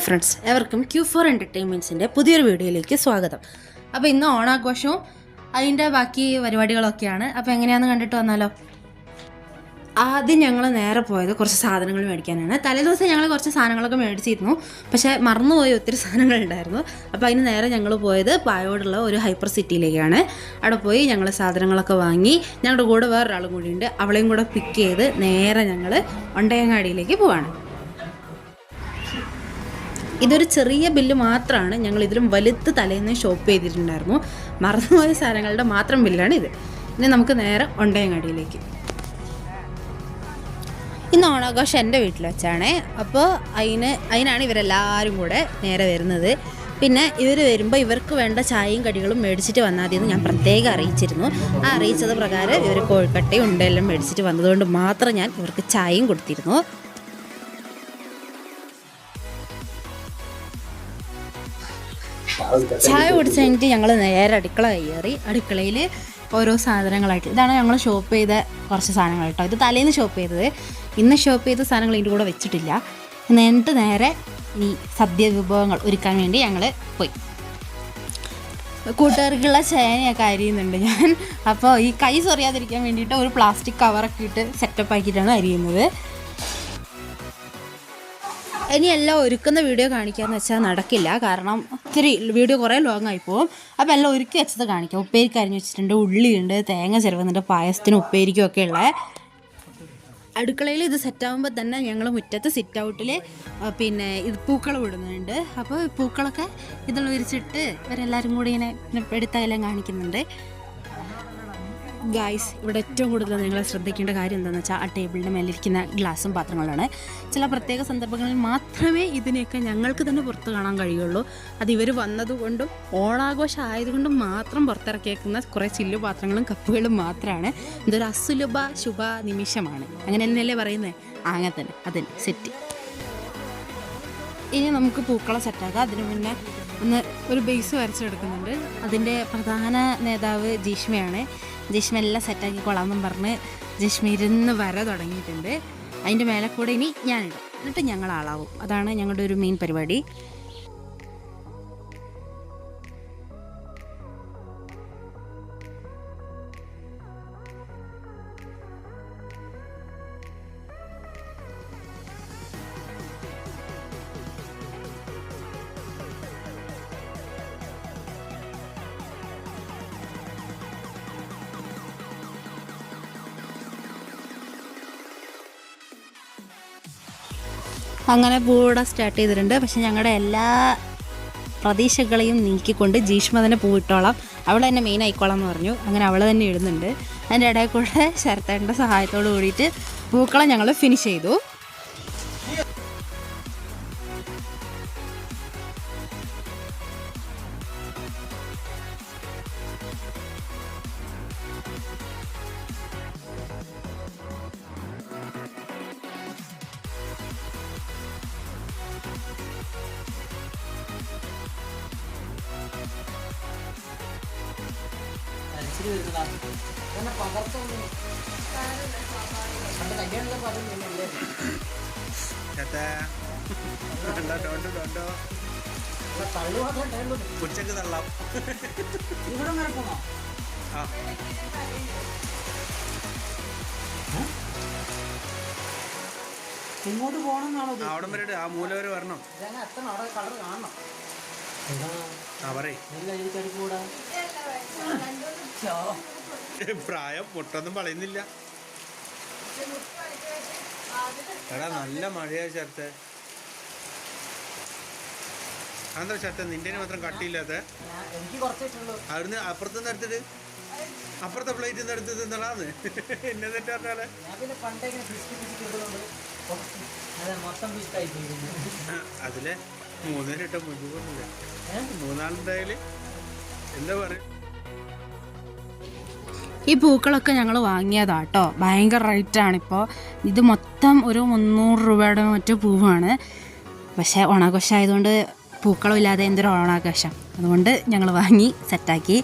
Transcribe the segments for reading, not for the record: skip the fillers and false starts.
Hi friends, എവർക്കും Q4 എൻ്റർടൈൻമെൻറ്റ്സിൻ്റെ പുതിയൊരു വീഡിയോയിലേക്ക് സ്വാഗതം. അപ്പോൾ ഇന്ന് ഓണാഘോഷവും അതിൻ്റെ ബാക്കി പരിപാടികളൊക്കെയാണ്. അപ്പോൾ എങ്ങനെയാണെന്ന് കണ്ടിട്ട് വന്നാലോ. ആദ്യം ഞങ്ങൾ നേരെ പോയത് കുറച്ച് സാധനങ്ങൾ മേടിക്കാനാണ്. തലേദിവസം ഞങ്ങൾ കുറച്ച് സാധനങ്ങളൊക്കെ മേടിച്ചിരുന്നു, പക്ഷേ മറന്നുപോയ ഒത്തിരി സാധനങ്ങളുണ്ടായിരുന്നു. അപ്പോൾ അതിന് നേരെ ഞങ്ങൾ പോയത് പായോടുള്ള ഒരു ഹൈപ്പർ സിറ്റിയിലേക്കാണ്. അവിടെ പോയി ഞങ്ങൾ സാധനങ്ങളൊക്കെ വാങ്ങി. ഞങ്ങളുടെ കൂടെ വേറൊരാളും കൂടിയുണ്ട്, അവളെയും കൂടെ പിക്ക് ചെയ്ത് നേരെ ഞങ്ങൾ ഒണ്ടയങ്ങാടിയിലേക്ക് പോവാണ്. ഇതൊരു ചെറിയ ബില്ല് മാത്രമാണ്. ഞങ്ങൾ ഇതിലും വലുത്ത് തലേന്ന് ഷോപ്പ് ചെയ്തിട്ടുണ്ടായിരുന്നു. മറന്നുപോയ സാധനങ്ങളുടെ മാത്രം ബില്ലാണ് ഇത്. ഇനി നമുക്ക് നേരെ ഒണ്ടയങ്ങാടിയിലേക്ക്. ഇന്ന് ഓണാഘോഷം എൻ്റെ വീട്ടിൽ വെച്ചാണേ. അപ്പോൾ അതിനാണ് ഇവരെല്ലാവരും കൂടെ നേരെ വരുന്നത്. പിന്നെ ഇവർ വരുമ്പോൾ ഇവർക്ക് വേണ്ട ചായയും കടികളും മേടിച്ചിട്ട് വന്നാൽ മതിയെന്ന് ഞാൻ പ്രത്യേകം അറിയിച്ചിരുന്നു. ആ അറിയിച്ചത് പ്രകാരം ഇവർ കോഴിക്കട്ടയും ഉണ്ടെല്ലാം മേടിച്ചിട്ട് വന്നതുകൊണ്ട് മാത്രം ഞാൻ ഇവർക്ക് ചായയും കൊടുത്തിരുന്നു. ചായ കുടിച്ച് കഴിഞ്ഞിട്ട് ഞങ്ങൾ നേരെ അടുക്കള കയറി. അടുക്കളയിൽ ഓരോ സാധനങ്ങളായിട്ട് ഇതാണ് ഞങ്ങൾ ഷോപ്പ് ചെയ്ത കുറച്ച് സാധനങ്ങൾ കേട്ടോ. ഇത് തലേന്ന് ഷോപ്പ് ചെയ്തത്. ഇന്ന് ഷോപ്പ് ചെയ്ത സാധനങ്ങൾ ഇതിൻ്റെ കൂടെ വെച്ചിട്ടില്ല. എന്നിട്ട് നേരെ ഈ സദ്യ വിഭവങ്ങൾ ഒരുക്കാൻ വേണ്ടി ഞങ്ങൾ പോയി. കൂട്ടുകാർക്കുള്ള ചേനയൊക്കെ അരിയുന്നുണ്ട് ഞാൻ. അപ്പോൾ ഈ കൈ സൊറിയാതിരിക്കാൻ വേണ്ടിയിട്ട് ഒരു പ്ലാസ്റ്റിക് കവറൊക്കെ ഇട്ട് സെറ്റപ്പ് ആക്കിയിട്ടാണ് അരിയുന്നത്. ഇനി എല്ലാം ഒരുക്കുന്ന വീഡിയോ കാണിക്കാമെന്ന് വെച്ചാൽ നടക്കില്ല, കാരണം ഇത്തിരി വീഡിയോ കുറേ ലോങ് ആയിപ്പോവും. അപ്പോൾ എല്ലാം ഒരുക്കി വെച്ചത് കാണിക്കാം. ഉപ്പേരിക്ക് അരിഞ്ഞ് വെച്ചിട്ടുണ്ട്, ഉള്ളിയുണ്ട്, തേങ്ങ ചിരവുന്നുണ്ട്, പായസത്തിനും ഉപ്പേരിക്കും ഒക്കെ ഉള്ള. അടുക്കളയിൽ ഇത് സെറ്റാകുമ്പോൾ തന്നെ ഞങ്ങൾ മുറ്റത്ത് സിറ്റ് ഔട്ടിൽ പിന്നെ ഇത് പൂക്കളം ഇടുന്നുണ്ട്. അപ്പോൾ പൂക്കളൊക്കെ ഇതിൽ വിരിച്ചിട്ട് ഇവരെല്ലാവരും കൂടി ഇങ്ങനെ എടുത്തെല്ലാം കാണിക്കുന്നുണ്ട്. ഗായ്സ്, ഇവിടെ ഏറ്റവും കൂടുതൽ നിങ്ങൾ ശ്രദ്ധിക്കേണ്ട കാര്യം എന്താണെന്ന് വെച്ചാൽ ആ ടേബിളിൻ്റെ മേലിരിക്കുന്ന ഗ്ലാസും പാത്രങ്ങളാണ്. ചില പ്രത്യേക സന്ദർഭങ്ങളിൽ മാത്രമേ ഇതിനെയൊക്കെ ഞങ്ങൾക്ക് തന്നെ പുറത്ത് കാണാൻ കഴിയുള്ളൂ. അത് ഇവർ വന്നതുകൊണ്ടും ഓണാഘോഷം ആയതുകൊണ്ടും മാത്രം പുറത്തിറക്കിയേക്കുന്ന കുറേ ചില്ലു പാത്രങ്ങളും കപ്പുകളും മാത്രമാണ്. ഇതൊരു അസുലഭ ശുഭ നിമിഷമാണ്. അങ്ങനെ തന്നെയല്ലേ പറയുന്നത്? അങ്ങനെ തന്നെ അതിന് സെറ്റ്. ഇനി നമുക്ക് പൂക്കളം സെറ്റാക്കാം. അതിന് മുന്നേ ഒരു ബേസ് വരച്ചെടുക്കുന്നുണ്ട്. അതിൻ്റെ പ്രധാന നേതാവ് ജീഷ്മയാണ്. ജീഷ്മ എല്ലാം സെറ്റാക്കിക്കൊള്ളാമെന്നും പറഞ്ഞ് ജീഷ്മ ഇരുന്ന് വര തുടങ്ങിയിട്ടുണ്ട്. അതിൻ്റെ മേലെ കൂടെ ഇനി ഞാനിടും, എന്നിട്ട് ഞങ്ങൾ ആളാവും. അതാണ് ഞങ്ങളുടെ ഒരു മെയിൻ പരിപാടി. അങ്ങനെ പൂവിട സ്റ്റാർട്ട് ചെയ്തിട്ടുണ്ട്. പക്ഷെ ഞങ്ങളുടെ എല്ലാ പ്രതീക്ഷകളെയും നീക്കിക്കൊണ്ട് ജീഷ്മ തന്നെ പൂവിട്ടോളാം, അവൾ തന്നെ മെയിൻ ആയിക്കോളാം എന്ന് പറഞ്ഞു. അങ്ങനെ അവൾ തന്നെ ഇടുന്നുണ്ട്. അതിൻ്റെ ഇടയിൽ കൂടെ ശരത്തേൻ്റെ സഹായത്തോട് കൂടിയിട്ട് പൂക്കളം ഞങ്ങൾ ഫിനിഷ് ചെയ്തു. ഉച്ചക്ക് തള്ളാം. ഇങ്ങോട്ട് പോകണമെന്നാണോ? അവിടെ വരെ ആ മൂല വരെ വരണം. പ്രായം പൊട്ടൊന്നും പറയുന്നില്ല. എടാ നല്ല മഴയാ ശരത്തെ. അതെന്താ ശരത്തെ നിന്റെ മാത്രം കട്ടിയില്ലാത്ത? അവിടുന്ന് അപ്പുറത്തുനിന്ന് എടുത്തിട്ട് അപ്പുറത്തെ പ്ലേറ്റിൽ നിന്ന് എടുത്ത് തിന്നടാന്ന് എന്നെ തെറ്റ് പറഞ്ഞാലേ. അതിലെ മൂന്നേരിട്ട മുൻകൂറില്ല, മൂന്നാളുണ്ടായാല് എന്താ പറയുക. ഈ പൂക്കളൊക്കെ ഞങ്ങൾ വാങ്ങിയതാട്ടോ. ഭയങ്കര റേറ്റാണിപ്പോൾ. ഇത് മൊത്തം ഒരു 300 രൂപയുടെ മറ്റു പൂവാണ്. പക്ഷേ ഓണാഘോഷം ആയതുകൊണ്ട് പൂക്കളമില്ലാതെ എന്തൊരു ഓണാഘോഷം. അതുകൊണ്ട് ഞങ്ങൾ വാങ്ങി സെറ്റാക്കി.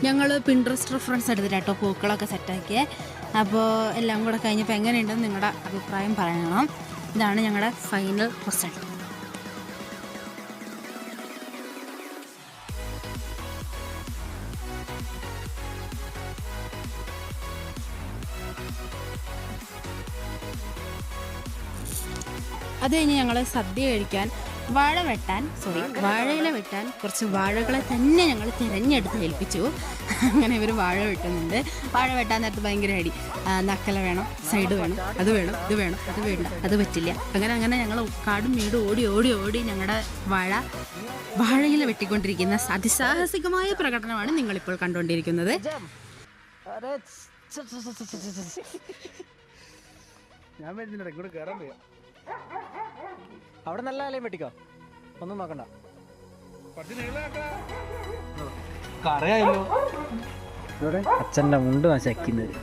ഞങ്ങൾ പിൻട്രസ്റ്റ് റെഫറൻസ് എടുത്തിട്ടോ പൂക്കളൊക്കെ സെറ്റാക്കിയേ. അപ്പോൾ എല്ലാം കൂടെ കഴിഞ്ഞപ്പോൾ എങ്ങനെയുണ്ടെന്ന് നിങ്ങളുടെ അഭിപ്രായം പറയണം. ഇതാണ് ഞങ്ങളുടെ ഫൈനൽ റിസൾട്ട്. അത് കഴിഞ്ഞ് ഞങ്ങൾ സദ്യ കഴിക്കാൻ വാഴയില വെട്ടാൻ കുറച്ച് വാഴകളെ തന്നെ ഞങ്ങൾ തിരഞ്ഞെടുത്ത് ഏൽപ്പിച്ചു. അങ്ങനെ ഇവർ വാഴ വെട്ടുന്നുണ്ട്. വാഴ വെട്ടാൻ നേരത്ത് ഭയങ്കര അടി, നക്കല വേണം, സൈഡ് വേണം, അത് വേണം, ഇത് വേണം, അത് വേണ്ട, അത് പറ്റില്ല. അങ്ങനെ ഞങ്ങൾ കാടും വീടും ഓടി ഞങ്ങളുടെ വാഴയില വെട്ടിക്കൊണ്ടിരിക്കുന്ന അതിസാഹസികമായ പ്രകടനമാണ് നിങ്ങളിപ്പോൾ കണ്ടുകൊണ്ടിരിക്കുന്നത്. ഞാൻ വരുന്നില്ല, ഇങ്ങോട്ട് കയറാൻ പോയാ. അവിടെ നല്ല ആലയം വെട്ടിക്കോ, ഒന്നും നോക്കണ്ട. കറയായല്ലോ അച്ഛൻ്റെ മുണ്ട് ശക്കുന്നത്.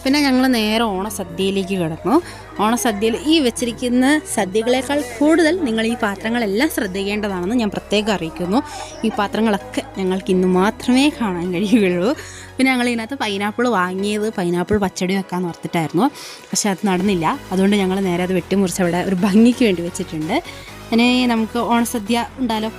പിന്നെ ഞങ്ങൾ നേരെ ഓണസദ്യയിലേക്ക് കിടന്നു. ഓണസദ്യയിൽ ഈ വെച്ചിരിക്കുന്ന സദ്യകളേക്കാൾ കൂടുതൽ നിങ്ങൾ ഈ പാത്രങ്ങളെല്ലാം ശ്രദ്ധിക്കേണ്ടതാണെന്ന് ഞാൻ പ്രത്യേകം അറിയിക്കുന്നു. ഈ പാത്രങ്ങളൊക്കെ ഞങ്ങൾക്ക് ഇന്ന് മാത്രമേ കാണാൻ കഴിയുകയുള്ളൂ. പിന്നെ ഞങ്ങൾ ഇതിനകത്ത് പൈനാപ്പിൾ വാങ്ങിയത് പൈനാപ്പിൾ പച്ചടി വെക്കാമെന്ന് ഓർത്തിട്ടായിരുന്നു. പക്ഷെ അത് നടന്നില്ല. അതുകൊണ്ട് ഞങ്ങൾ നേരെ അത് വെട്ടിമുറിച്ച് അവിടെ ഒരു ഭംഗിക്ക് വേണ്ടി വെച്ചിട്ടുണ്ട്. ഇനി നമുക്ക് ഓണസദ്യ ഉണ്ടാലോ.